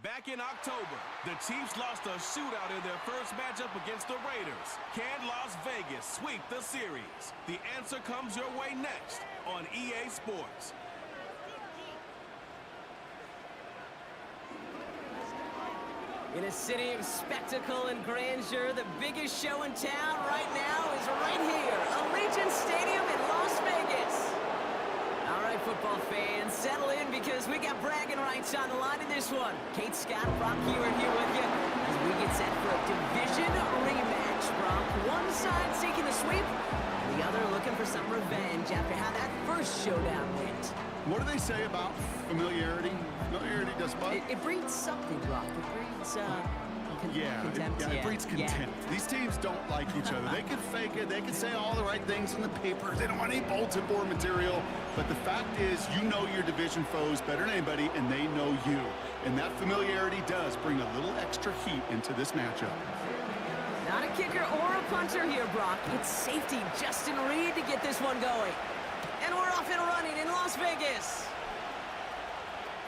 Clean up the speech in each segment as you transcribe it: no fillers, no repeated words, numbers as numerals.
Back in October, the Chiefs lost a shootout in their first matchup against the Raiders. Can Las Vegas sweep the series? The answer comes your way next on EA Sports. In a city of spectacle and grandeur, the biggest show in town right now is right here, Allegiant Stadium in Las Vegas. All right, football fans, settle in because we got bragging rights on the line in this one. Kate, Scott, Brock Hewer here with you as we get set for a division rematch, Brock. One side seeking the sweep, the other looking for some revenge after how that first showdown went. What do they say about familiarity? Familiarity does what? It breeds something, Brock. It breeds, contempt. It breeds contempt. Yeah. These teams don't like each other. They can fake it. They can say all the right things in the papers. They don't want any bulletin board material. But the fact is, you know your division foes better than anybody, and they know you. And that familiarity does bring a little extra heat into this matchup. Not a kicker or a punter here, Brock. It's safety Justin Reed to get this one going. And we're off and running in Las Vegas.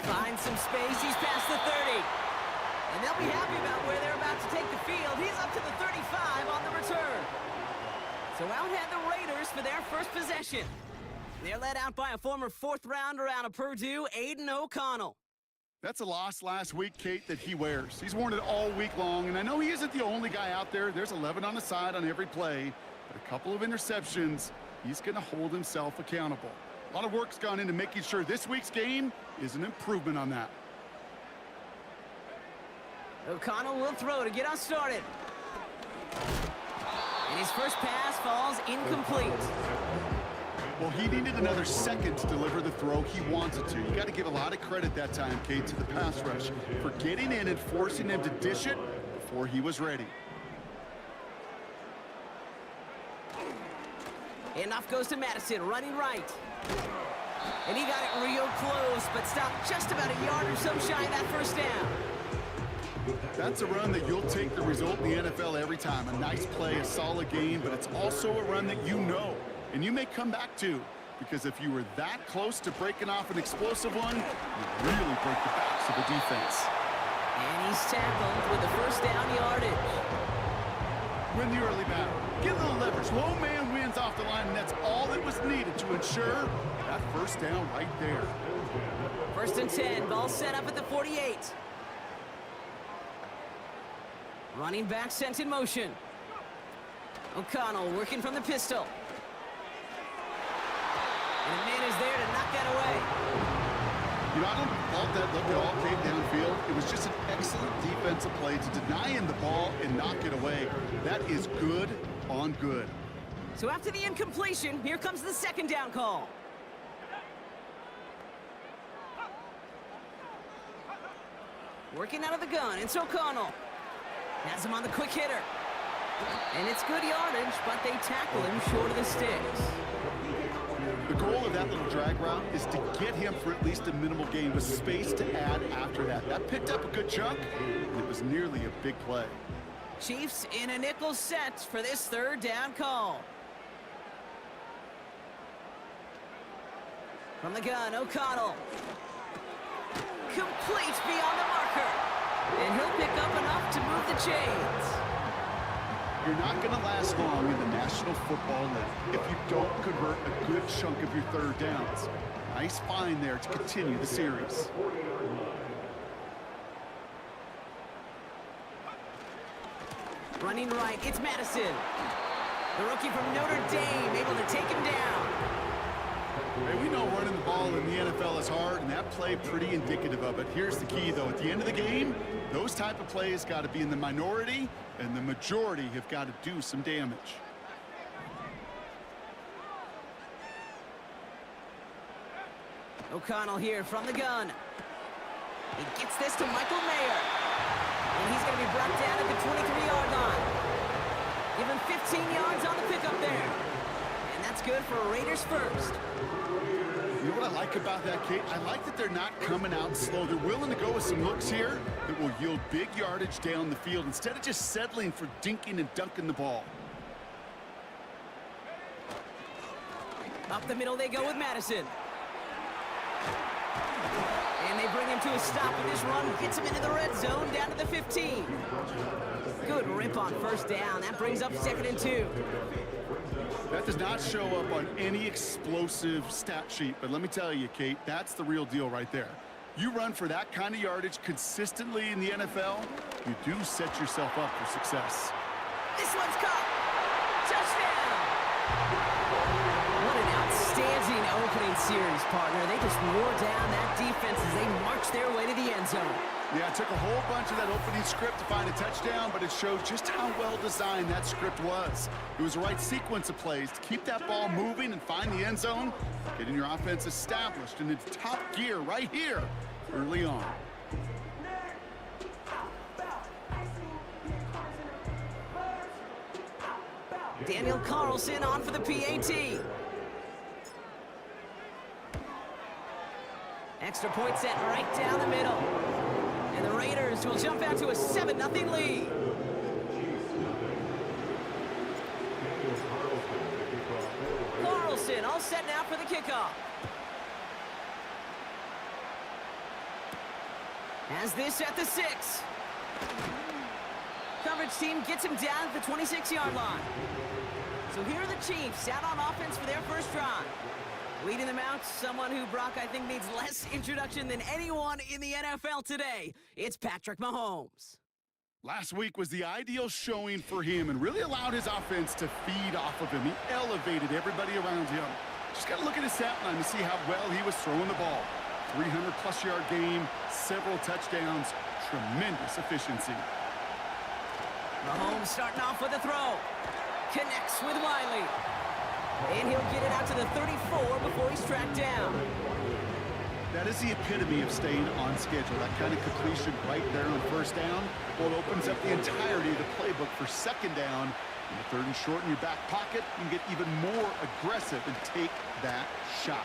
Finds some space. He's past the 30. And they'll be happy about where they're about to take the field. He's up to the 35 on the return. So out had the Raiders for their first possession. They're led out by a former fourth-rounder out of Purdue, Aiden O'Connell. That's a loss last week, Kate, that he wears. He's worn it all week long, and I know he isn't the only guy out there. There's 11 on the side on every play, but a couple of interceptions, he's going to hold himself accountable. A lot of work's gone into making sure this week's game is an improvement on that. O'Connell will throw to get us started. And his first pass falls incomplete. Well, he needed another second to deliver the throw he wanted to. You got to give a lot of credit that time, Kate, to the pass rush for getting in and forcing him to dish it before he was ready. Enough goes to Madison, running right. And he got it real close, but stopped just about a yard or so shy of that first down. That's a run that you'll take the result in the NFL every time. A nice play, a solid game, but it's also a run that you know, and you may come back to, because if you were that close to breaking off an explosive one, you really break the backs of the defense. And he's tackled with the first down yardage. Win the early battle. Get a little leverage. Low man wins off the line, and that's all that was needed to ensure that first down right there. First and 10, ball set up at the 48. Running back sent in motion. O'Connell working from the pistol. And a man is there to knock that away. You know, I don't thought that look at all came downfield. It was just an excellent defensive play to deny him the ball and knock it away. That is good on good. So after the incompletion, here comes the second down call. Working out of the gun, it's O'Connell. Has him on the quick hitter. And it's good yardage, but they tackle him short of the sticks. The goal of that little drag route is to get him for at least a minimal gain with space to add after that. That picked up a good chunk, and it was nearly a big play. Chiefs in a nickel set for this third down call. From the gun, O'Connell. Complete beyond the marker. And he'll pick up enough to move the chains. You're not going to last long in the National Football League if you don't convert a good chunk of your third downs. Nice find there to continue the series. Running right, it's Madison. The rookie from Notre Dame able to take him down. Hey, we know running the ball in the NFL is hard, and that play pretty indicative of it. Here's the key, though. At the end of the game, those type of plays got to be in the minority, and the majority have got to do some damage. O'Connell here from the gun. He gets this to Michael Mayer. And he's going to be brought down at the 23-yard line. Give him 15 yards on the pickup there. And that's good for Raiders first. You know what I like about that, Kate? I like that they're not coming out slow. They're willing to go with some looks here that will yield big yardage down the field instead of just settling for dinking and dunking the ball. Up the middle they go with Madison. And they bring him to a stop with this run. Gets him into the red zone, down to the 15. Good rip on first down. That brings up 2nd and 2. That does not show up on any explosive stat sheet, but let me tell you, Kate, that's the real deal right there. You run for that kind of yardage consistently in the NFL, you do set yourself up for success. This one's caught. Touchdown! What an outstanding opening series, partner. They just wore down that defense as they marched their way to the end zone. Yeah, it took a whole bunch of that opening script to find a touchdown, but it shows just how well designed that script was. It was the right sequence of plays to keep that ball moving and find the end zone, getting your offense established in its top gear right here early on. Daniel Carlson on for the PAT. Extra point set right down the middle. And the Raiders will jump out to a 7-0 lead. Carlson all set now for the kickoff. Has this at the 6. Coverage team gets him down at the 26-yard line. So here are the Chiefs out on offense for their first drive. Leading them out, someone who, Brock, I think needs less introduction than anyone in the NFL today. It's Patrick Mahomes. Last week was the ideal showing for him and really allowed his offense to feed off of him. He elevated everybody around him. Just got to look at his stat line to see how well he was throwing the ball. 300-plus yard game, several touchdowns, tremendous efficiency. Mahomes starting off with a throw. Connects with Wiley. And he'll get it out to the 34 before he's tracked down. That is the epitome of staying on schedule. That kind of completion right there on first down. Well, it opens up the entirety of the playbook for second down. In the 3rd and short in your back pocket, you can get even more aggressive and take that shot.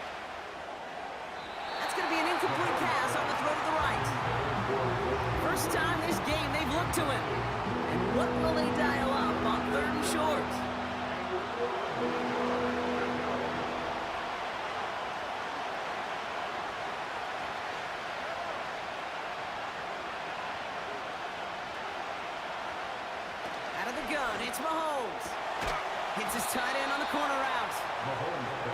That's going to be an incomplete pass on the throw to the right. First time this game they've looked to him. And what will they dial up on 3rd and short? Out of the gun, it's Mahomes. Hits his tight end on the corner route.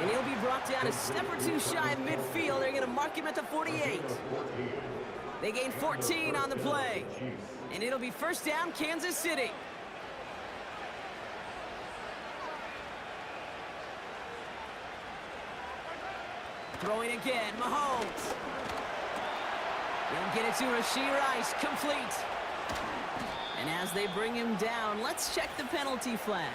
And he'll be brought down a step or two shy of midfield. They're going to mark him at the 48. They gain 14 on the play. And it'll be first down, Kansas City. Throwing again, Mahomes. He'll get it to Rashee Rice, complete. And as they bring him down, let's check the penalty flag.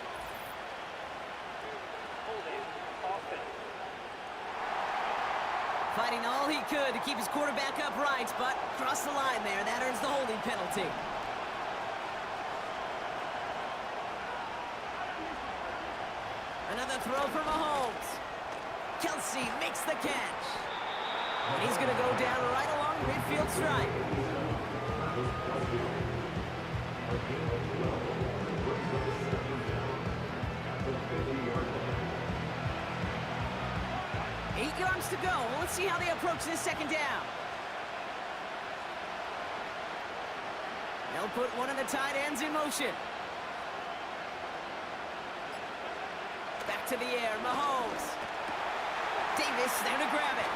Fighting all he could to keep his quarterback upright, but crossed the line there. That earns the holding penalty. Another throw for Mahomes. Kelsey makes the catch. And he's going to go down right along the midfield stripe. Eight yards to go. Let's see how they approach this second down. They'll put one of the tight ends in motion. Back to the air, Mahomes. Davis there to grab it.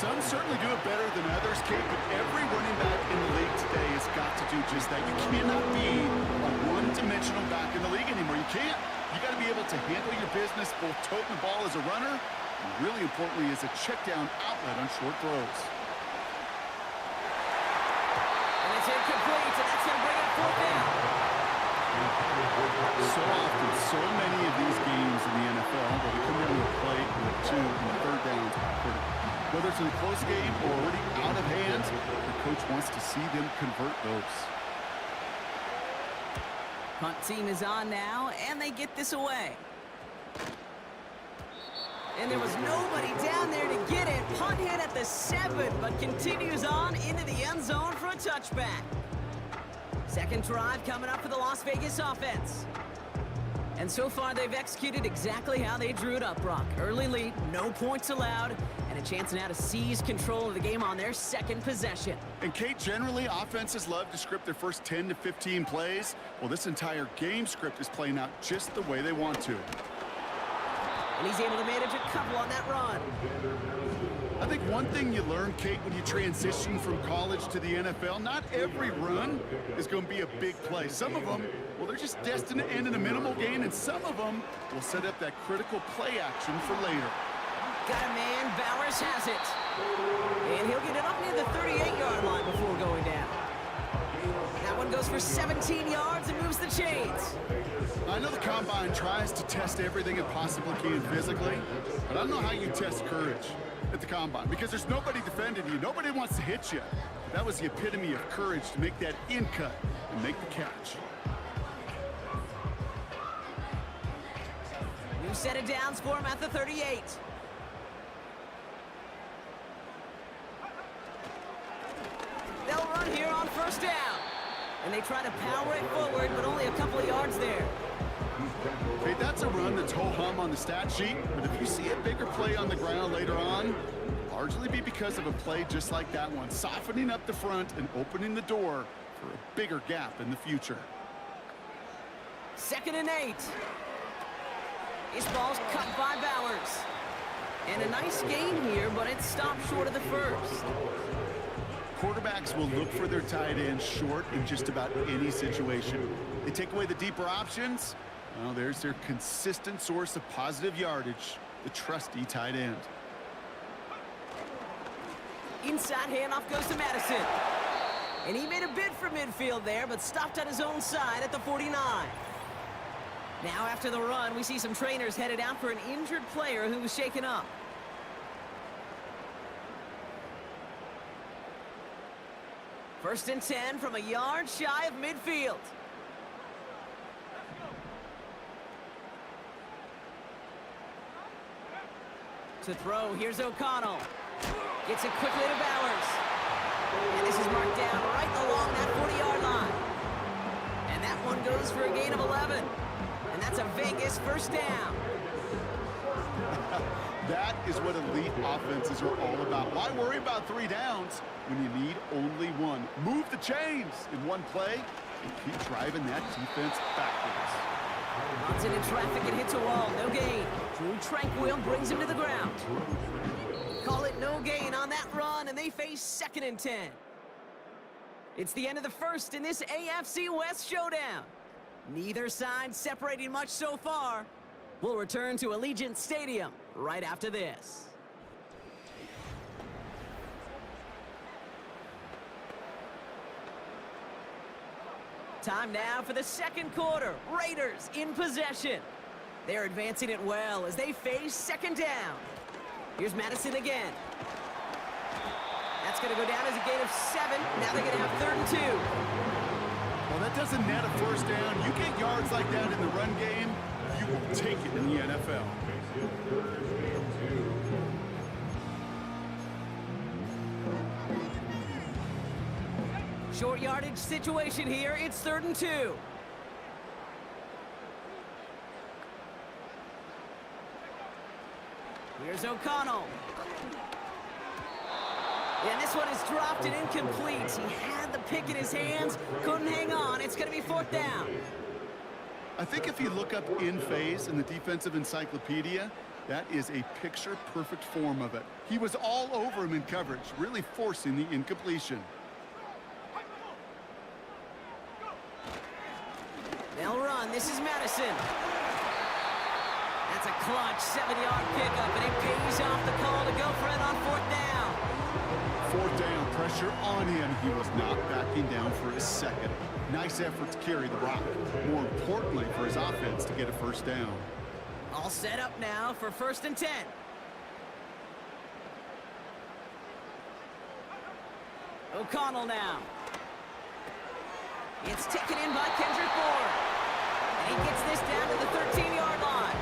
Some certainly do it better than others, Kate, but every running back in the league today has got to do just that. You cannot be a one-dimensional back in the league anymore. You can't. You got to be able to handle your business, both toting the ball as a runner, and really importantly as a check-down outlet on short throws. And it's incomplete, and that's going to bring up 4th down. So often, so many of these games in the NFL, where we come down to a play with 2 and 3rd downs. Whether it's in a close game or already out of hand, the coach wants to see them convert those. Punt team is on now, and they get this away. And there was nobody down there to get it. Punt hit at the 7, but continues on into the end zone for a touchback. Second drive coming up for the Las Vegas offense. And so far, they've executed exactly how they drew it up, Brock. Early lead, no points allowed, and a chance now to seize control of the game on their second possession. And Kate, generally, offenses love to script their first 10 to 15 plays. Well, this entire game script is playing out just the way they want to. And he's able to manage a couple on that run. I think one thing you learn, Kate, when you transition from college to the NFL, not every run is going to be a big play. Some of them, well, they're just destined to end in a minimal gain, and some of them will set up that critical play action for later. Got a man, Bowers has it. And he'll get it up near the 38-yard line before going down. That one goes for 17 yards and moves the chains. I know the Combine tries to test everything it possibly can physically, but I don't know how you test courage at the Combine, because there's nobody defending you. Nobody wants to hit you. That was the epitome of courage, to make that in cut and make the catch. New set of downs for him at the 38. They'll run here on first down. And they try to power it forward, but only a couple of yards there. Hey, that's a run that's ho-hum on the stat sheet, but if you see a bigger play on the ground later on, it'll largely be because of a play just like that one, softening up the front and opening the door for a bigger gap in the future. 2nd and 8. This ball's cut by Bowers. And a nice gain here, but it stopped short of the first. Quarterbacks will look for their tight end short in just about any situation. They take away the deeper options. Well, there's their consistent source of positive yardage, the trusty tight end. Inside handoff goes to Madison. And he made a bid for midfield there, but stopped on his own side at the 49. Now after the run, we see some trainers headed out for an injured player who was shaken up. First and 10 from a yard shy of midfield. To throw, here's O'Connell. Gets it quickly to Bowers. And this is marked down right along that 40-yard line. And that one goes for a gain of 11. And that's a Vegas first down. That is what elite offenses are all about. Why worry about 3 downs when you need only one? Move the chains in one play and keep driving that defense backwards. Runs into traffic and hits a wall. No gain. Drew Tranquil brings him to the ground. Call it no gain on that run, and they face 2nd and 10. It's the end of the first in this AFC West showdown. Neither side separating much so far. We'll return to Allegiant Stadium right after this. Time now for the second quarter. Raiders in possession. They're advancing it well as they face 2nd down. Here's Madison again. That's going to go down as a gain of 7. Now they're going to have 3rd and 2. Well, that doesn't net a first down. You get yards like that in the run game, you will take it in the NFL. Short yardage situation here. It's 3rd and 2. Here's O'Connell. And this one is dropped and incomplete. He had the pick in his hands, couldn't hang on. It's going to be 4th down. I think if you look up in phase in the defensive encyclopedia, that is a picture-perfect form of it. He was all over him in coverage, really forcing the incompletion. They'll run. This is Madison. That's a clutch 7-yard pickup, and it pays off the call to go for it on 4th down. 4th down, pressure on him. He was not backing down for a second. Nice effort to carry the rock. More importantly, for his offense to get a first down. All set up now for 1st and 10. O'Connell now. It's taken in by Kendrick Bourne. And he gets this down to the 13-yard line.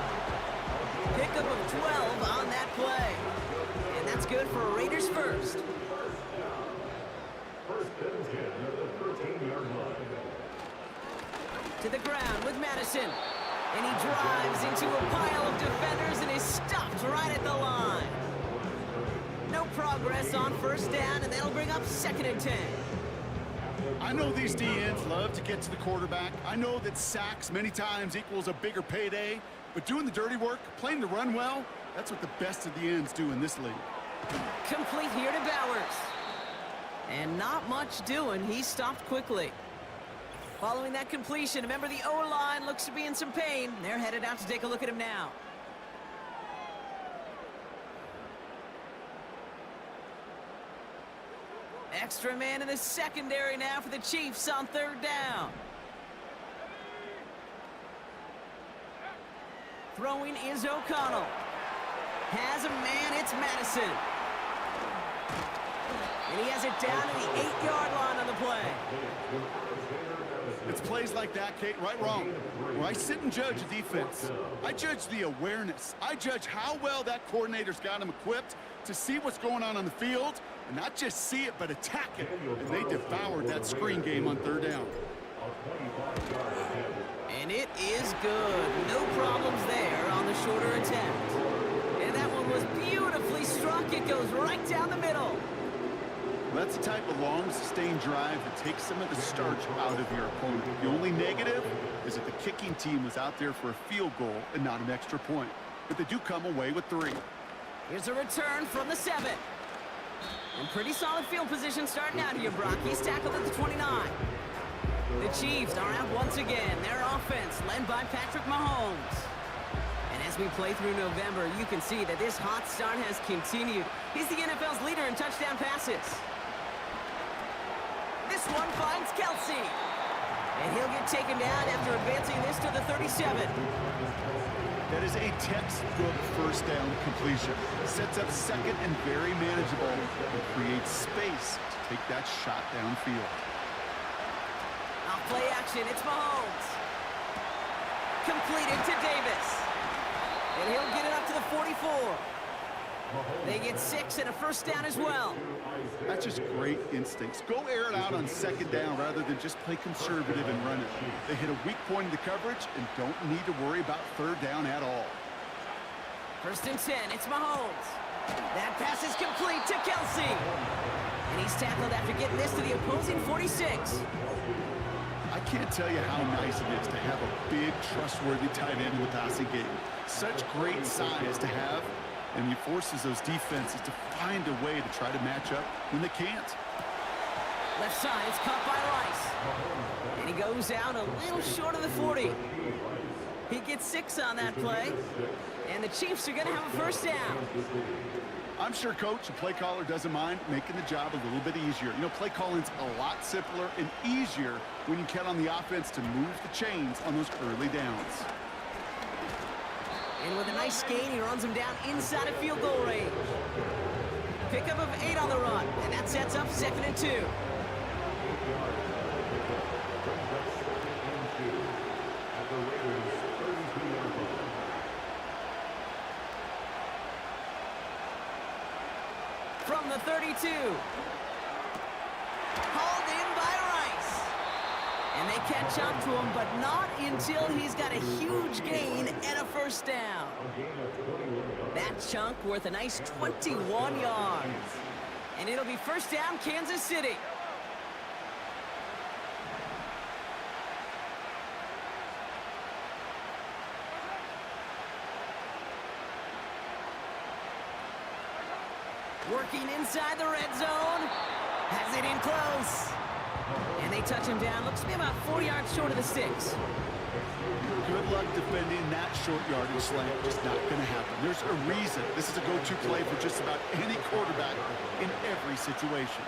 Pickup of 12 on that play. And that's good for a Raiders first. To the ground with Madison. And he drives into a pile of defenders and is stopped right at the line. No progress on first down, and that'll bring up 2nd and 10. I know these DNs love to get to the quarterback. I know that sacks many times equals a bigger payday, but doing the dirty work, playing the run well, that's what the best of the ends do in this league. Complete here to Bowers. And not much doing. He stopped quickly. Following that completion, remember the O-line looks to be in some pain. They're headed out to take a look at him now. Extra man in the secondary now for the Chiefs on 3rd down. Throwing is O'Connell. Has a man, it's Madison. And he has it down to the 8-yard line on the play. It's plays like that, Kate, right, wrong, where I sit and judge a defense. I judge the awareness. I judge how well that coordinator's got him equipped to see what's going on the field, and not just see it, but attack it. And they devoured that screen game on 3rd down. And it is good. No problems there on the shorter attempt. And that one was beautifully struck. It goes right down the middle. That's the type of long, sustained drive that takes some of the starch out of your opponent. The only negative is that the kicking team was out there for a field goal and not an extra point. But they do come away with 3. Here's a return from the 7. And pretty solid field position starting out here, Brock. He's tackled at the 29. The Chiefs are out once again. Their offense led by Patrick Mahomes. And as we play through November, you can see that this hot start has continued. He's the NFL's leader in touchdown passes. This one finds Kelsey. And he'll get taken down after advancing this to the 37. That is a textbook first down completion. Sets up 2nd and very manageable and creates space to take that shot downfield. Off play action, it's Mahomes. Completed to Davis. And he'll get it up to the 44. They get 6 and a first down as well. That's just great instincts. Go air it out on 2nd down rather than just play conservative and run it. They hit a weak point in the coverage and don't need to worry about 3rd down at all. 1st and 10, it's Mahomes. That pass is complete to Kelsey. And he's tackled after getting this to the opposing 46. I can't tell you how nice it is to have a big, trustworthy tight end in the passing game. Such great size to have. And he forces those defenses to find a way to try to match up when they can't. Left side, it's caught by Rice. And he goes out a little short of the 40. He gets 6 on that play. And the Chiefs are going to have a first down. I'm sure Coach, the play caller, doesn't mind making the job a little bit easier. You know, play calling's a lot simpler and easier when you count on the offense to move the chains on those early downs. And with a nice gain, he runs him down inside of field goal range. Pickup of 8 on the run, and that sets up 2nd and 2. From the 32. Hauled in by Rice. And they catch up to him, but not until he's got a huge gain and a first down. That chunk worth a nice 21 yards. And it'll be first down, Kansas City. Working inside the red zone. Has it in close. And they touch him down. Looks to be about 4 yards short of the 6. Good luck defending that short yardage slant. Just not going to happen. There's a reason this is a go-to play for just about any quarterback in every situation.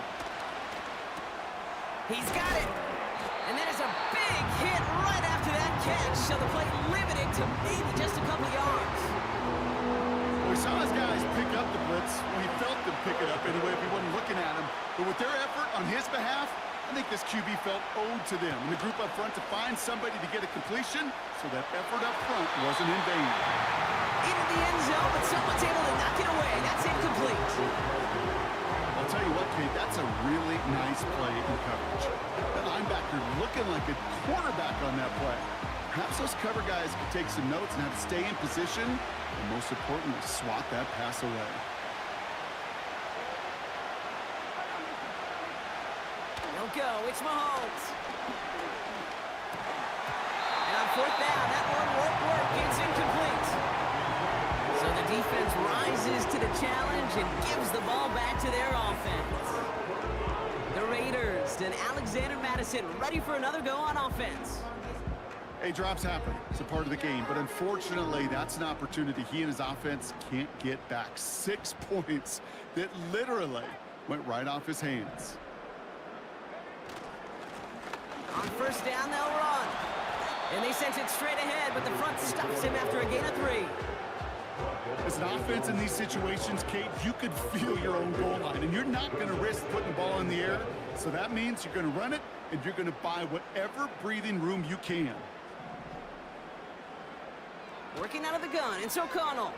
He's got it. And that is a big hit right after that catch. So the play limited to maybe just a couple yards. We saw his guys pick up the blitz. We felt them pick it up anyway if we wasn't looking at him. But with their effort on his behalf, I think this QB felt owed to them and the group up front to find somebody to get a completion, so that effort up front wasn't in vain. Into the end zone, but someone's able to knock it away. That's incomplete. I'll tell you what, Kate, that's a really nice play in coverage. That linebacker looking like a quarterback on that play. Perhaps those cover guys could take some notes on how to stay in position, and most importantly, swat that pass away. He'll go. It's Mahomes. And on fourth down, that one won't work. It's incomplete. So the defense rises to the challenge and gives the ball back to their offense. The Raiders and Alexander Madison ready for another go on offense. Hey, drops happen. It's a part of the game. But unfortunately, that's an opportunity he and his offense can't get back. 6 points that literally went right off his hands. On first down, they'll run. And they sent it straight ahead, but the front stops him after a gain of 3. As an offense in these situations, Kate, you could feel your own goal line, and you're not going to risk putting the ball in the air. So that means you're going to run it, and you're going to buy whatever breathing room you can. Working out of the gun, it's O'Connell.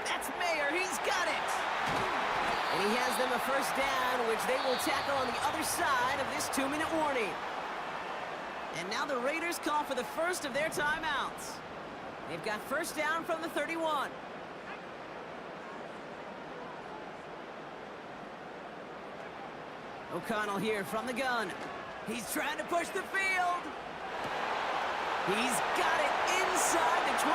That's Mayer, he's got it! And he has them a first down, which they will tackle on the other side of this 2-minute warning. And now the Raiders call for the first of their timeouts. They've got first down from the 31. O'Connell here from the gun. He's trying to push the field. He's got it inside the 25.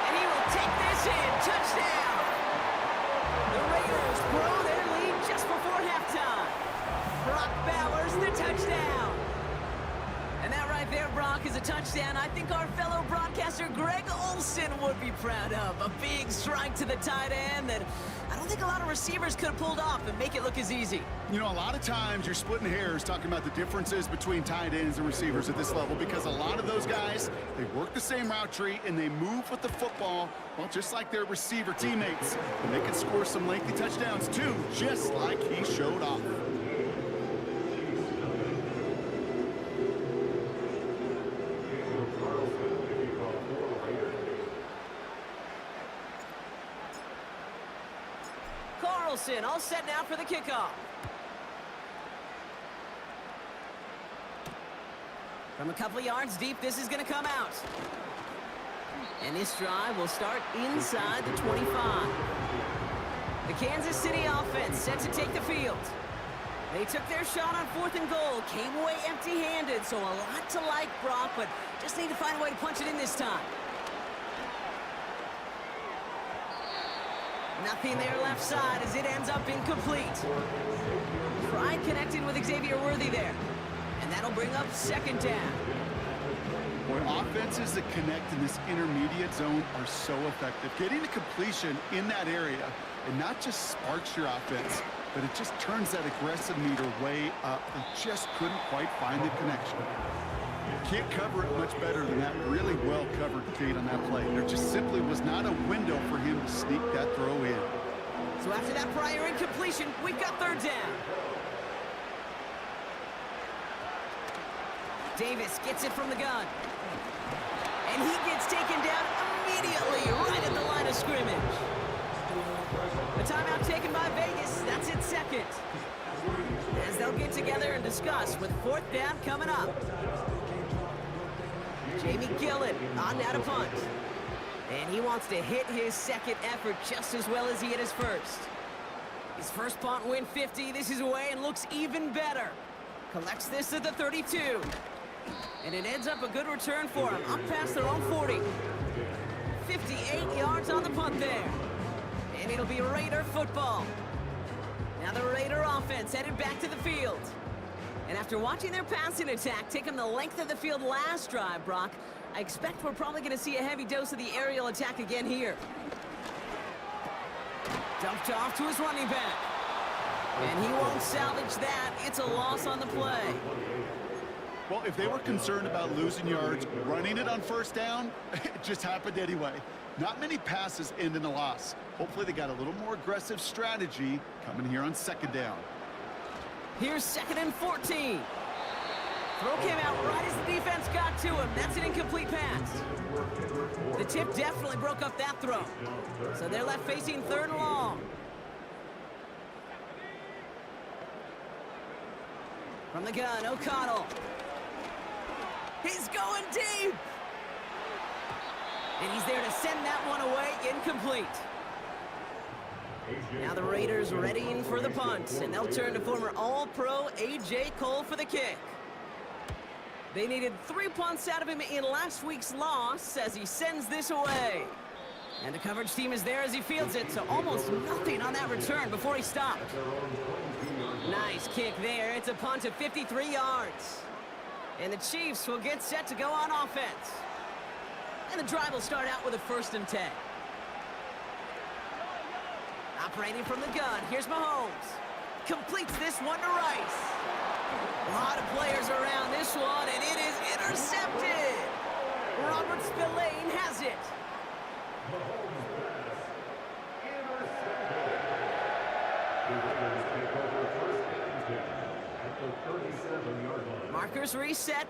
And he will take this in. Touchdown. The Raiders grow their lead just before halftime. Brock Bowers, the touchdown. And that right there, Brock, is a touchdown I think our fellow broadcaster Greg Olsen would be proud of. A big strike to the tight end that I don't think a lot of receivers could have pulled off and make it look as easy. You know, a lot of times you're splitting hairs talking about the differences between tight ends and receivers at this level because a lot of those guys, they work the same route tree and they move with the football, well, just like their receiver teammates. And they can score some lengthy touchdowns too, just like he showed off. All set now for the kickoff. From a couple of yards deep, this is going to come out. And this drive will start inside the 25. The Kansas City offense set to take the field. They took their shot on 4th and goal, came away empty-handed, so a lot to like, Brock, but just need to find a way to punch it in this time. Nothing there left side as it ends up incomplete. Tried connecting with Xavier Worthy there. And that'll bring up second down. Boy, offenses that connect in this intermediate zone are so effective. Getting a completion in that area, and not just sparks your offense, but it just turns that aggressive meter way up. They just couldn't quite find the connection. Can't cover it much better than that. Really well covered, Kate, on that play. There just simply was not a window for him to sneak that throw in. So after that prior incompletion, we've got third down. Davis gets it from the gun. And he gets taken down immediately right at the line of scrimmage. The timeout taken by Vegas. That's its second. As they'll get together and discuss with 4th down coming up. Jamie Gillen on now to punt. And he wants to hit his second effort just as well as he hit his first. His first punt win 50. This is away and looks even better. Collects this at the 32. And it ends up a good return for him. Up past their own 40. 58 yards on the punt there. And it'll be Raider football. Now the Raider offense headed back to the field. And after watching their passing attack take them the length of the field last drive, Brock, I expect we're probably going to see a heavy dose of the aerial attack again here. Dumped off to his running back. And he won't salvage that. It's a loss on the play. Well, if they were concerned about losing yards, running it on first down, it just happened anyway. Not many passes end in a loss. Hopefully they got a little more aggressive strategy coming here on second down. Here's 2nd and 14. Throw came out right as the defense got to him. That's an incomplete pass. The tip definitely broke up that throw. So they're left facing 3rd and long. From the gun, O'Connell. He's going deep. And he's there to send that one away, incomplete. Now the Raiders readying for the punt, and they'll turn to former All-Pro A.J. Cole for the kick. They needed 3 punts out of him in last week's loss as he sends this away. And the coverage team is there as he fields it, so almost nothing on that return before he stopped. Nice kick there. It's a punt of 53 yards. And the Chiefs will get set to go on offense. And the drive will start out with a 1st and 10. Operating from the gun, here's Mahomes. Completes this one to Rice. A lot of players around this one, and it is intercepted. Robert Spillane has it. Markers reset.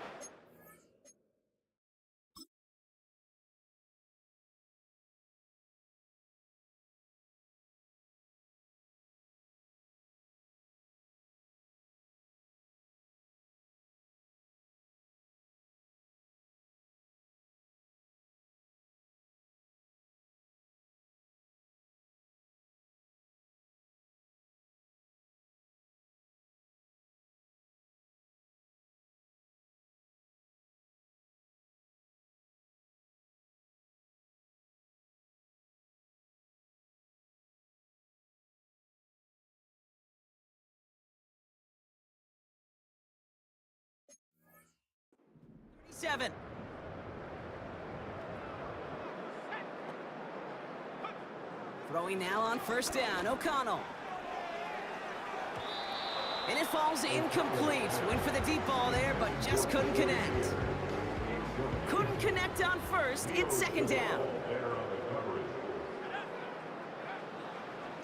Seven. Throwing now on 1st down, O'Connell. And it falls incomplete. Went for the deep ball there, but just couldn't connect. Couldn't connect on 1st, it's 2nd down.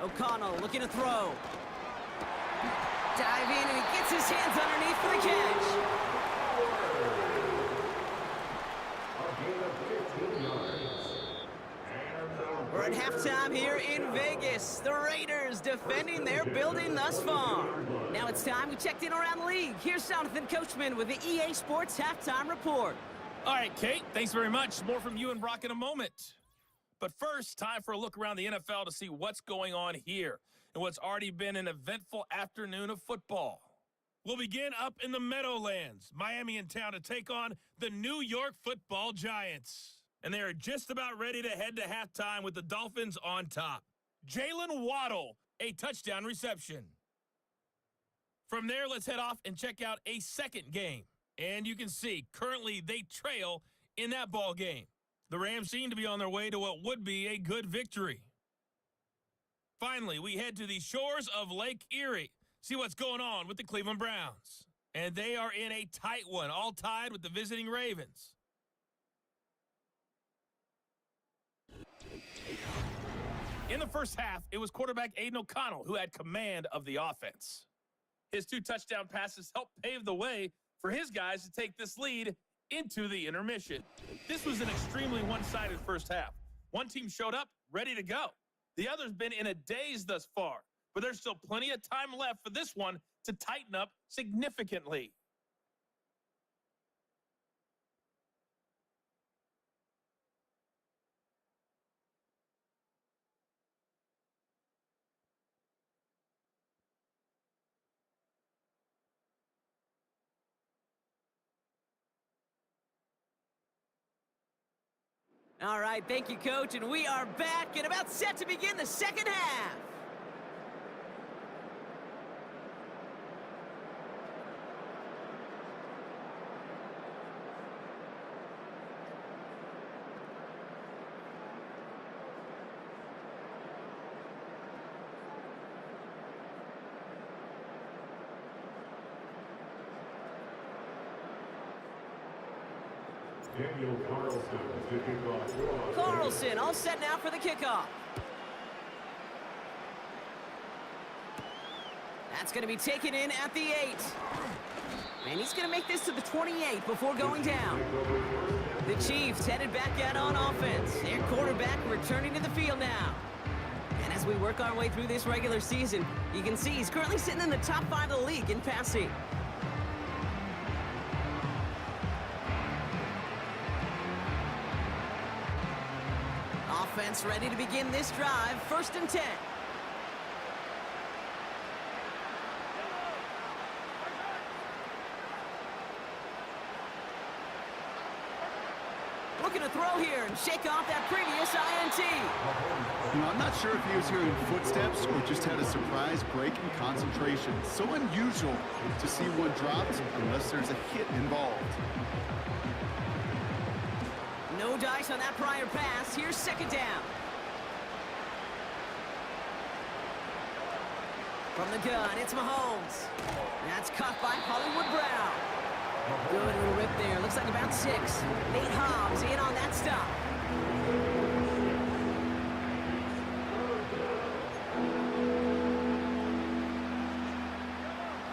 O'Connell looking to throw. Dive in, and he gets his hands underneath for the catch. We're at halftime here in Vegas. The Raiders defending their building thus far. Now it's time we checked in around the league. Here's Jonathan Coachman with the EA Sports Halftime Report. All right, Kate, thanks very much. More from you and Brock in a moment. But first, time for a look around the NFL to see what's going on here and what's already been an eventful afternoon of football. We'll begin up in the Meadowlands, Miami in town to take on the New York Football Giants. And they are just about ready to head to halftime with the Dolphins on top. Jalen Waddle, a touchdown reception. From there, let's head off and check out a second game. And you can see, currently they trail in that ball game. The Rams seem to be on their way to what would be a good victory. Finally, we head to the shores of Lake Erie. See what's going on with the Cleveland Browns. And they are in a tight one, all tied with the visiting Ravens. In the first half, it was quarterback Aiden O'Connell who had command of the offense. His 2 touchdown passes helped pave the way for his guys to take this lead into the intermission. This was an extremely one-sided first half. One team showed up, ready to go. The other's been in a daze thus far, but there's still plenty of time left for this one to tighten up significantly. All right, thank you, Coach, and we are back and about set to begin the second half. Daniel Carlson to kick off. Carlson all set now for the kickoff. That's going to be taken in at the 8. And he's going to make this to the 28 before going down. The Chiefs headed back out on offense. Their quarterback returning to the field now. And as we work our way through this regular season, you can see he's currently sitting in the top 5 of the league in passing. Offense ready to begin this drive. 1st and 10. Looking to throw here and shake off that previous INT. I'm not sure if he was hearing footsteps or just had a surprise break in concentration. So unusual to see one dropped unless there's a hit involved. No dice on that prior pass. Here's 2nd down. From the gun, it's Mahomes. That's caught by Hollywood Brown. Good little rip there. Looks like about 6. Nate Hobbs in on that stop.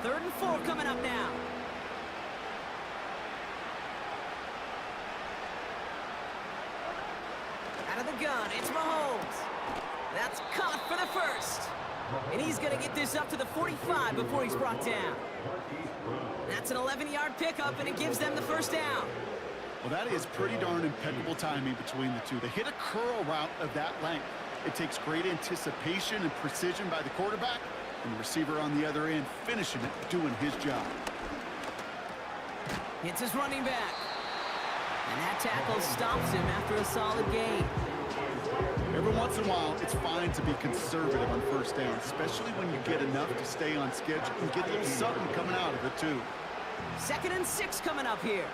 Third and 4 coming up now. Out of the gun, it's Mahomes. That's caught for the first. And he's going to get this up to the 45 before he's brought down. That's an 11-yard pickup, and it gives them the 1st down. Well, that is pretty darn impeccable timing between the two. They hit a curl route of that length. It takes great anticipation and precision by the quarterback, and the receiver on the other end finishing it, doing his job. Hits his running back. And that tackle stops him after a solid gain. Every once in a while, it's fine to be conservative on 1st down, especially when you get enough to stay on schedule and get a little something coming out of it, too. 2nd and 6 coming up here.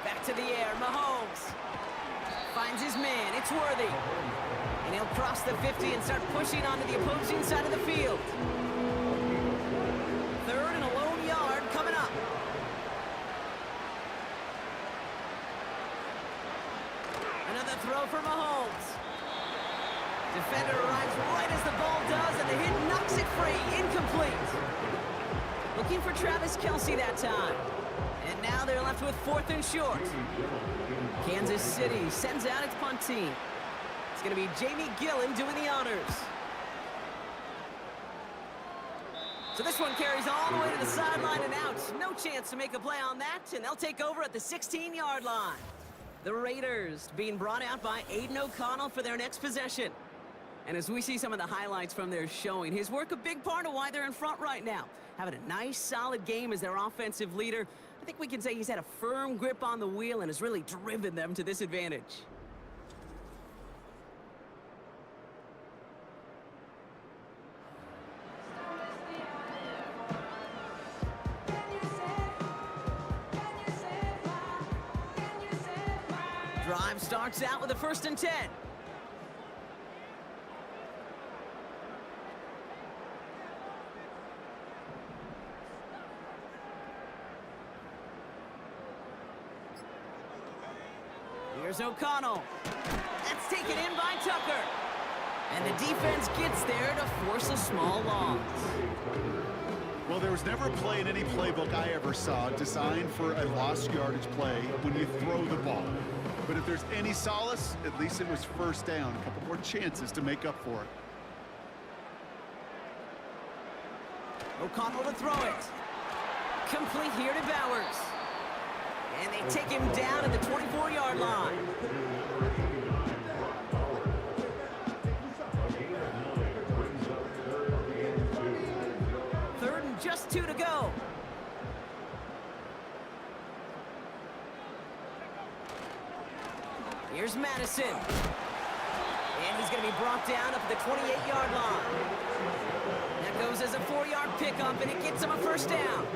Back to the air, Mahomes. Finds his man, it's Worthy. And he'll cross the 50 and start pushing onto the opposing side of the field. 3rd and a lone yard coming up. Another throw for Mahomes. Defender arrives right as the ball does, and the hit knocks it free. Incomplete. Looking for Travis Kelce that time. And now they're left with 4th and short. Kansas City sends out its punt team. It's going to be Jamie Gillen doing the honors. So this one carries all the way to the sideline and out. No chance to make a play on that, and they'll take over at the 16-yard line. The Raiders being brought out by Aiden O'Connell for their next possession. And as we see some of the highlights from their showing, his work a big part of why they're in front right now. Having a nice, solid game as their offensive leader. I think we can say he's had a firm grip on the wheel and has really driven them to this advantage. Drive starts out with a 1st and 10. Here's O'Connell. That's taken in by Tucker. And the defense gets there to force a small loss. Well, there was never a play in any playbook I ever saw designed for a lost yardage play when you throw the ball. But if there's any solace, at least it was 1st down. A couple more chances to make up for it. O'Connell to throw it. Complete here to Bowers. And they take him down at the 24-yard line. Third and just 2 to go. Here's Madison. And he's going to be brought down up at the 28-yard line. That goes as a 4-yard pickup, and it gets him a 1st down.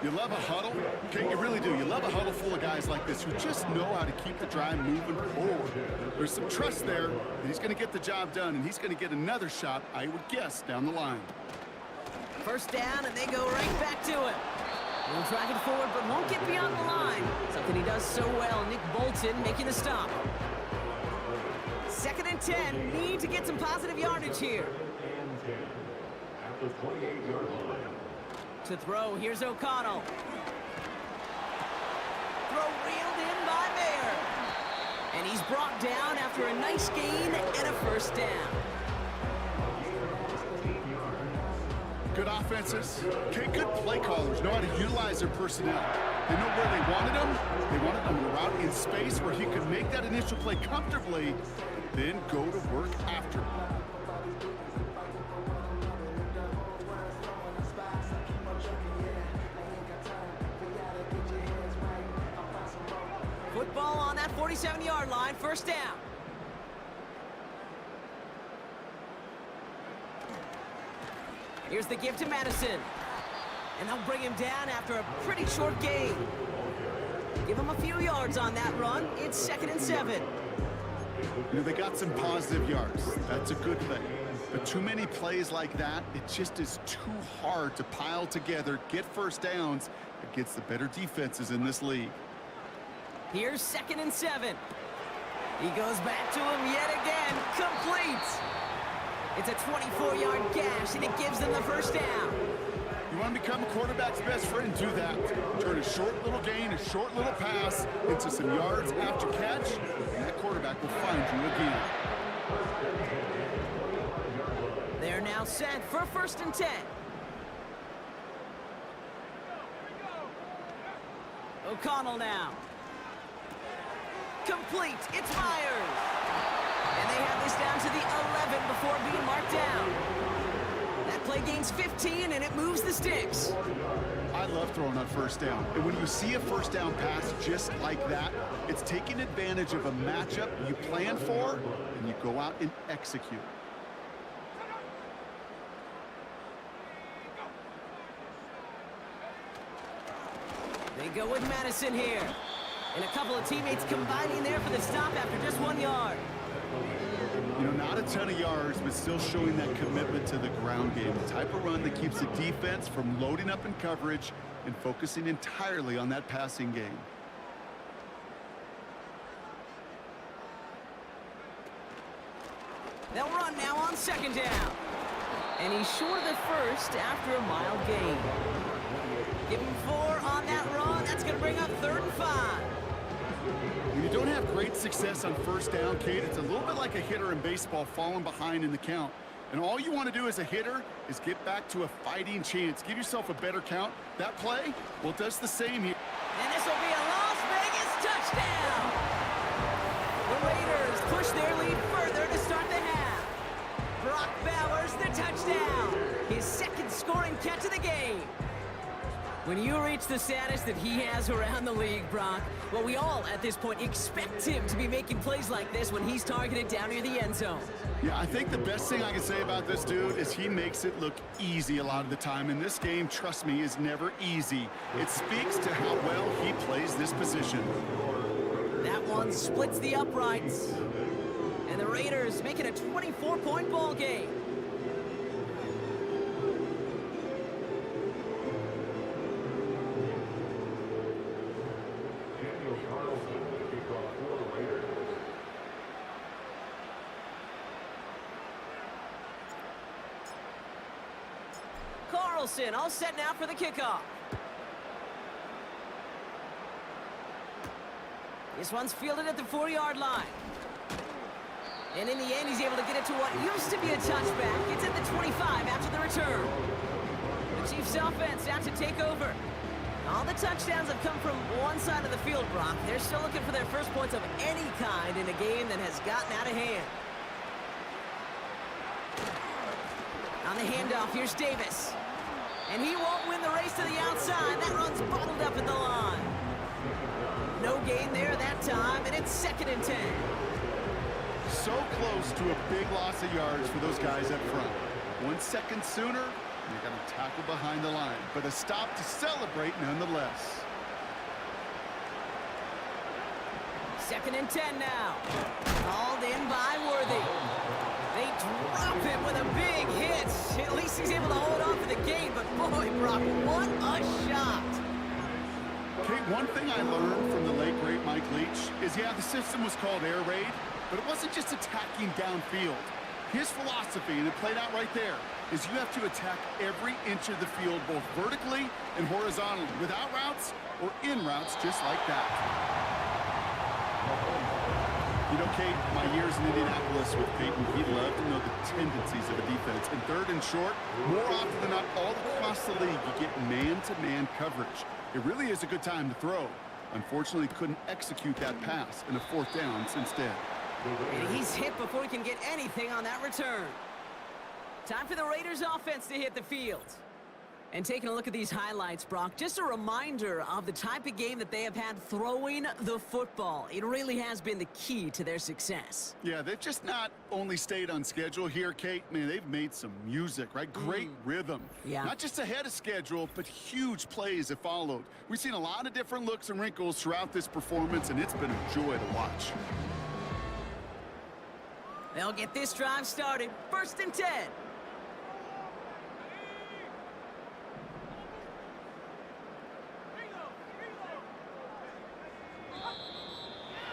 You love a huddle. Okay, you really do. You love a huddle full of guys like this who just know how to keep the drive moving forward. There's some trust there that he's going to get the job done, and he's going to get another shot, I would guess, down the line. 1st down, and they go right back to him. He'll drive it forward, but won't get beyond the line. Something he does so well. Nick Bolton making the stop. 2nd and 10. Need to get some positive yardage here. At the 28-yard line. To throw, here's O'Connell. Throw reeled in by Mayer. And he's brought down after a nice gain and a 1st down. Good offenses. Okay, good play callers know how to utilize their personnel. They know where they wanted him. They wanted him to route in space where he could make that initial play comfortably, then go to work after. Football on that 47-yard line, first down. Here's the give to Madison. And they'll bring him down after a pretty short gain. Give him a few yards on that run. It's 2nd and 7. You know, they got some positive yards. That's a good thing. But too many plays like that, it just is too hard to pile together, get first downs against the better defenses in this league. Here's 2nd and 7. He goes back to him yet again. Complete. It's a 24-yard gash, and it gives them the first down. You want to become a quarterback's best friend, do that. Turn a short little gain, a short little pass into some yards after catch, and that quarterback will find you again. They're now set for 1st and 10. O'Connell now. Complete. It's Myers. And they have this down to the 11 before being marked down. That play gains 15, and it moves the sticks. I love throwing on first down. And when you see a first down pass just like that, it's taking advantage of a matchup you plan for, and you go out and execute. They go with Madison here. And a couple of teammates combining there for the stop after just 1 yard. You know, not a ton of yards, but still showing that commitment to the ground game. The type of run that keeps the defense from loading up in coverage and focusing entirely on that passing game. They'll run now on 2nd down. And he's short of the first after a mild gain. Give him 4 on that run. That's going to bring up 3rd and 5. When you don't have great success on first down, Kate, it's a little bit like a hitter in baseball falling behind in the count. And all you want to do as a hitter is get back to a fighting chance. Give yourself a better count. That play, well, does the same here. And this will be a Las Vegas touchdown. The Raiders push their lead further to start the half. Brock Bowers, the touchdown. His 2nd scoring catch of the game. When you reach the status that he has around the league, Brock, well, we all at this point expect him to be making plays like this when he's targeted down near the end zone. Yeah, I think the best thing I can say about this dude is he makes it look easy a lot of the time. And this game, trust me, is never easy. It speaks to how well he plays this position. That one splits the uprights. And the Raiders make it a 24-point ball game. Carlson all set now for the kickoff. This one's fielded at the 4-yard line. And in the end, he's able to get it to what used to be a touchback. It's at the 25 after the return. The Chiefs offense out to take over. All the touchdowns have come from one side of the field, Brock. They're still looking for their first points of any kind in a game that has gotten out of hand. On the handoff, here's Davis. And he won't win the race to the outside. That run's bottled up at the line. No gain there that time, and it's 2nd and 10. So close to a big loss of yards for those guys up front. 1 second sooner, and you're going to tackle behind the line. But a stop to celebrate nonetheless. 2nd and 10 now. Called in by Worthy. They drop him with a big hit. At least he's able to hold on for the game, but boy, Brock, what a shot. Kate, one thing I learned from the late, great Mike Leach is, yeah, the system was called air raid, but it wasn't just attacking downfield. His philosophy, and it played out right there, is you have to attack every inch of the field, both vertically and horizontally, without routes or in routes just like that. You know, Kate, my years in Indianapolis with Peyton, he loved to know the tendencies of a defense. And third and short, more often than not, all across the league, you get man-to-man coverage. It really is a good time to throw. Unfortunately, couldn't execute that pass in a fourth down instead. And he's hit before he can get anything on that return. Time for the Raiders offense to hit the field. And taking a look at these highlights, Brock, just a reminder of the type of game that they have had throwing the football. It really has been the key to their success. Yeah, they've just not only stayed on schedule here, Kate. Man, they've made some music, right? Great rhythm. Yeah. Not just ahead of schedule, but huge plays have followed. We've seen a lot of different looks and wrinkles throughout this performance, and it's been a joy to watch. They'll get this drive started. 1st and 10.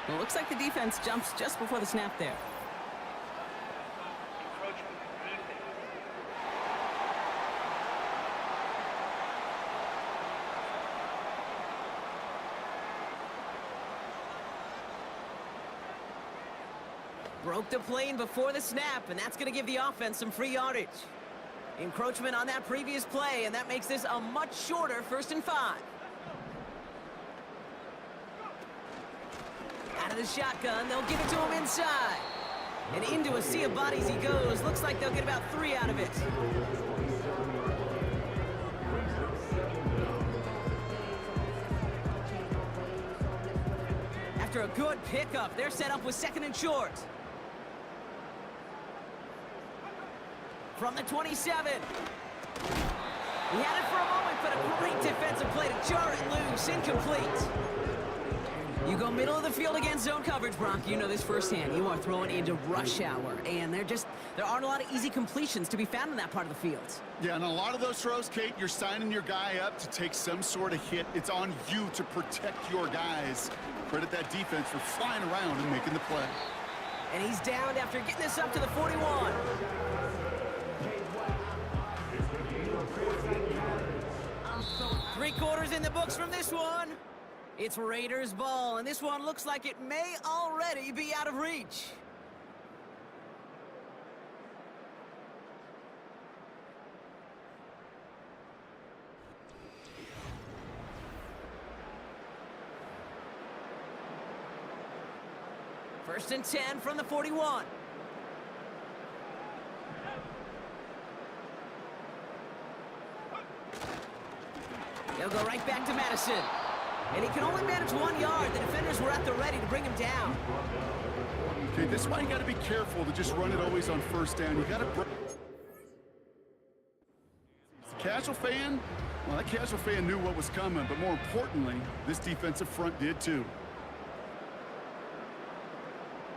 Well, looks like the defense jumps just before the snap there. Broke the plane before the snap, and that's going to give the offense some free yardage. Encroachment on that previous play, and that makes this a much shorter 1st and 5. Out of the shotgun, they'll give it to him inside. And into a sea of bodies he goes. Looks like they'll get about 3 out of it. After a good pickup, they're set up with 2nd and short. From the 27. He had it for a moment, but a great defensive play to jar it loose. Incomplete. You go middle of the field against zone coverage, Brock. You know this firsthand. You are throwing into rush hour, and there aren't a lot of easy completions to be found in that part of the field. Yeah, and a lot of those throws, Kate, you're signing your guy up to take some sort of hit. It's on you to protect your guys. Credit that defense for flying around and making the play. And he's downed after getting this up to the 41. Three-quarters in the books from this one. It's Raiders ball, and this one looks like it may already be out of reach. First and 10 from the 41. They'll go right back to Madison. And he can only manage 1 yard. The defenders were at the ready to bring him down. Okay, this is why you got to be careful to just run it always on 1st down. You got to break. The casual fan, well, that casual fan knew what was coming, but more importantly, this defensive front did too.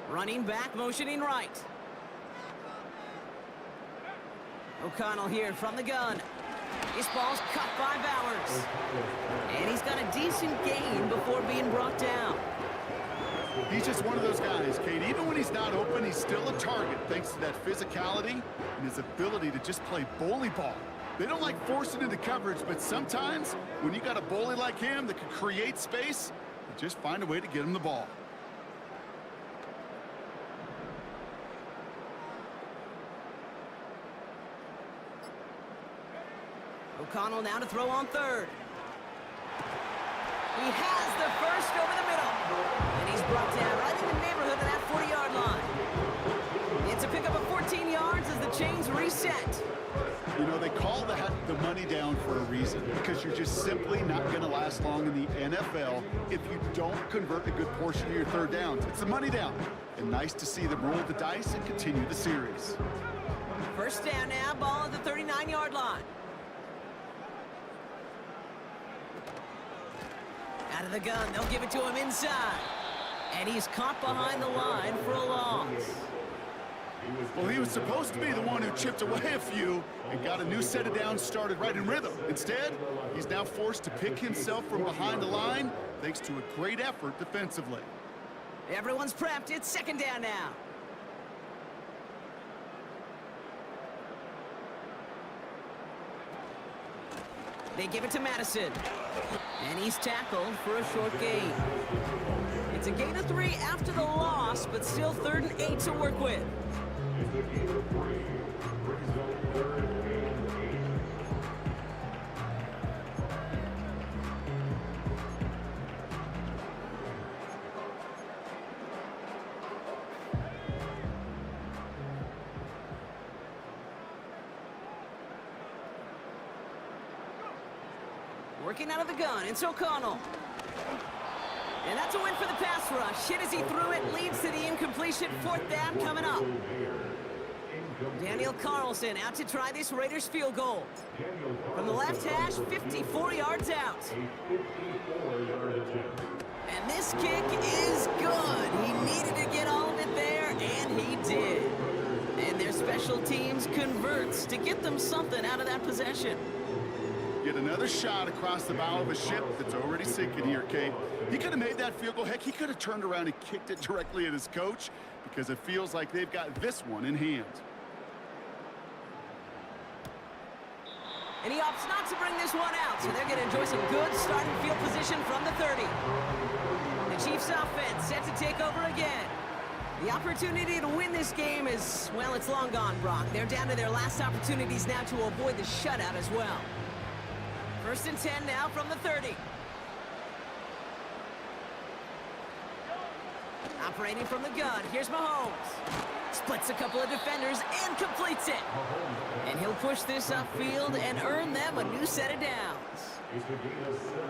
Running back, motioning right. O'Connell here from the gun. This ball's cut by Bowers. And he's got a decent gain before being brought down. He's just one of those guys, Kate. Even when he's not open, he's still a target thanks to that physicality and his ability to just play bully ball. They don't like forcing into coverage, but sometimes when you got a bully like him that can create space, you just find a way to get him the ball. O'Connell now to throw on 3rd. He has the first over the middle. And he's brought down right in the neighborhood of that 40-yard line. It's a pickup of 14 yards as the chains reset. You know, they call the money down for a reason, because you're just simply not going to last long in the NFL if you don't convert a good portion of your 3rd downs. It's the money down. And nice to see them roll the dice and continue the series. First down now, ball at the 39-yard line. Out of the gun, they'll give it to him inside. And he's caught behind the line for a loss. Well, he was supposed to be the one who chipped away a few and got a new set of downs started right in rhythm. Instead, he's now forced to pick himself from behind the line thanks to a great effort defensively. Everyone's prepped. It's 2nd down now. They give it to Madison. And he's tackled for a short gain. It's a gain of 3 after the loss, but still 3rd and 8 to work with. It's a gain of 3. Brings up 3rd and 8. Working out of the gun, it's O'Connell. And that's a win for the pass rush. Hit as he threw it, leads to the incompletion. 4th down coming up. Daniel Carlson out to try this Raiders field goal. From the left hash, 54 yards out. And this kick is good. He needed to get all of it there, and he did. And their special teams converts to get them something out of that possession. Get another shot across the bow of a ship that's already sinking here, Kate. He could have made that field goal. Heck, he could have turned around and kicked it directly at his coach because it feels like they've got this one in hand. And he opts not to bring this one out, so they're going to enjoy some good starting field position from the 30. The Chiefs offense set to take over again. The opportunity to win this game is, well, it's long gone, Brock. They're down to their last opportunities now to avoid the shutout as well. 1st and 10 now from the 30. Operating from the gun, here's Mahomes. Splits a couple of defenders and completes it. And he'll push this upfield and earn them a new set of downs.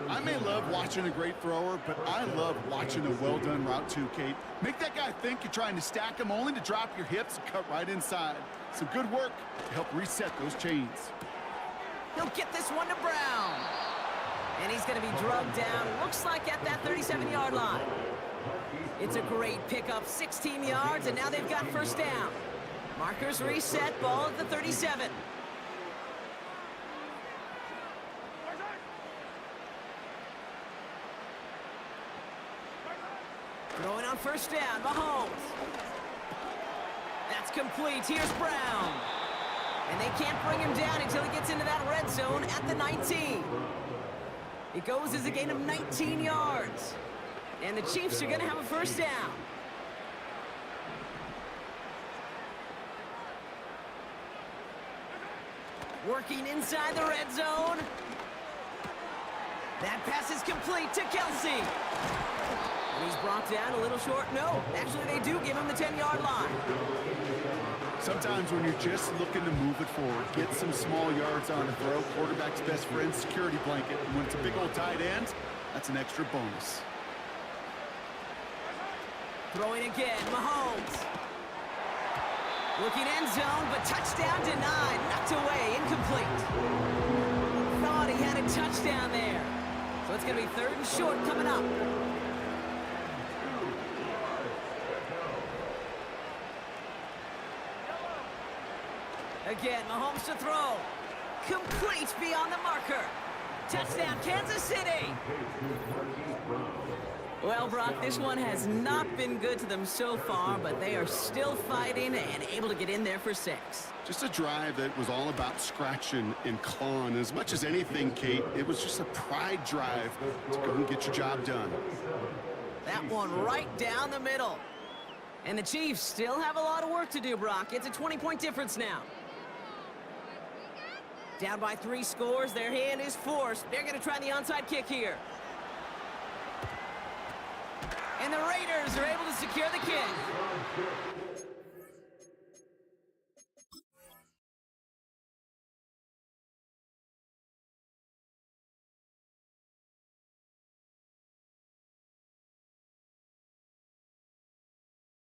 I may love watching a great thrower, but I love watching a well-done route too, Kate. Make that guy think you're trying to stack him only to drop your hips and cut right inside. Some good work to help reset those chains. He'll get this one to Brown. And he's going to be drugged down, looks like at that 37-yard line. It's a great pickup, 16 yards, and now they've got 1st down. Markers reset, ball at the 37. Throwing on 1st down, Mahomes. That's complete, here's Brown. And they can't bring him down until he gets into that red zone at the 19. It goes as a gain of 19 yards. And the Chiefs are going to have a 1st down. Working inside the red zone. That pass is complete to Kelsey. And he's brought down a little short. No, actually they do give him the 10-yard line. Sometimes when you're just looking to move it forward, get some small yards on a throw, quarterback's best friend, security blanket. And when it's a big old tight end, that's an extra bonus. Throwing again, Mahomes. Looking end zone, but touchdown denied. Knocked away, incomplete. Thought he had a touchdown there. So it's going to be 3rd and short coming up. Again, Mahomes to throw. Complete beyond the marker. Touchdown, Kansas City. Well, Brock, this one has not been good to them so far, but they are still fighting and able to get in there for 6. Just a drive that was all about scratching and clawing. As much as anything, Kate, it was just a pride drive to go and get your job done. That one right down the middle. And the Chiefs still have a lot of work to do, Brock. It's a 20-point difference now. Down by 3 scores, their hand is forced. They're going to try the onside kick here. And the Raiders are able to secure the kick.